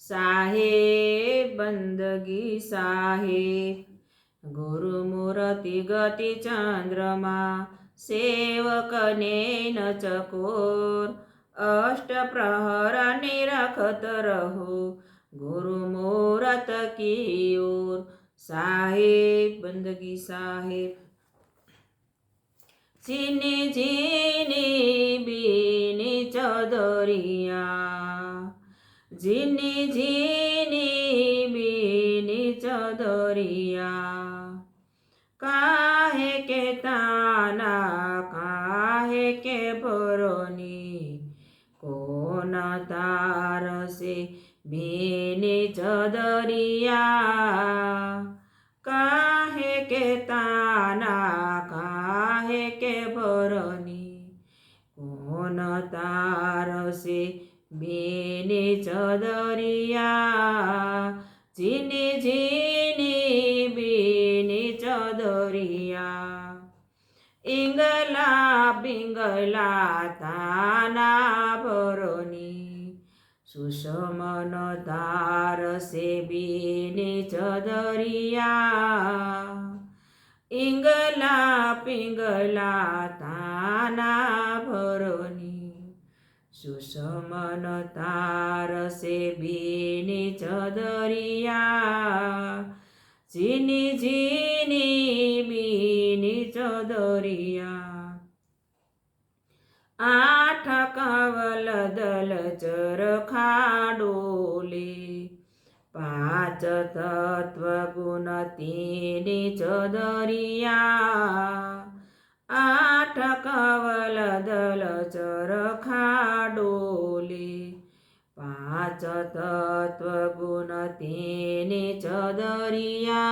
साहेब बंदगी साहेब। गुरुमूर्ति गति चंद्रमा सेवकने न चकोर। अष्टप्रहर निरखत रहो गुरुमूरत की ओर। साहेब बंदगी साहेब। झीनी झीनी बीनी चौधरिया, झीनी झीनी बीनी चौधरिया। काहे के ताना काहे के भरोनी, कौन तार से बीनी चौधरिया। काहे के ताना काहे के भरोनी, कौन तार से बीनी चौधरिया। झीनी झीनी बीनी चौधरिया। इंगला बिंगला ताना भरोनी, सुषमन तार से बीनी चौधरिया। इंगला पिंगला ताना भरोनी, सुषमन तार से बीनी चौधरिया। झीनी झीनी बीनी चौधरिया। आठ कवल दल चरखा डोले, पांच तत्व गुण तीनी चौधरिया। आठ कवल दल चरखा डोले, पांच तत्व गुण तीनी चौधरिया।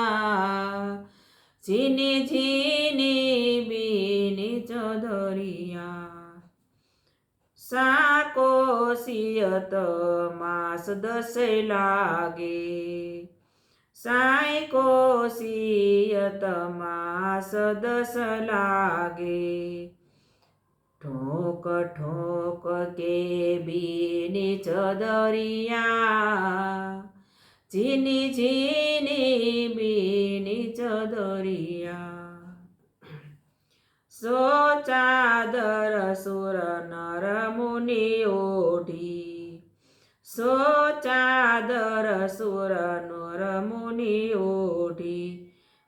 झीनी झीनी बीनी चौधरिया। साको सियत मास दस लागे, सायको सियत मास दस लागे। ठोक ठोक के बीनी चौधरिया। झीनी झीनी बीनी चौधरिया। सो चादर सुर नर मुनि ओढ़ी, सो चादर सुर नर मुनि ओढ़ी।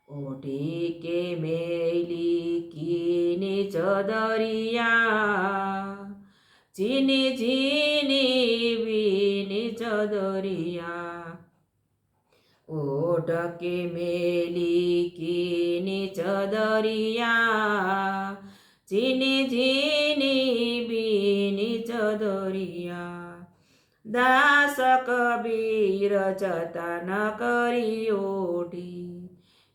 ओढ़ी के मेली कीनी चौधरिया। झीनी झीनी बीनी चौधरिया। ओढ़ के मेली कीनी चौधरिया। झीनी झीनी बीनी चौधरिया। दास कबीर जतन करी ओढ़ी,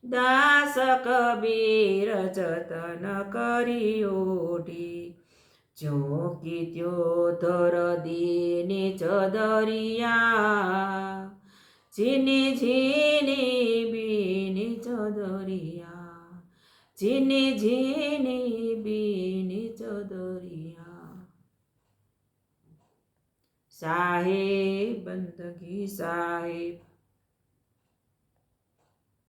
दास कबीर जतन करी ओढ़ी। ज्यों की त्यों धर दीनी चौधरिया। झीनी झीनी बीनी चौधरिया। झीनी झीनी बीनी चौधरिया। साहेब बंदगी साहेब।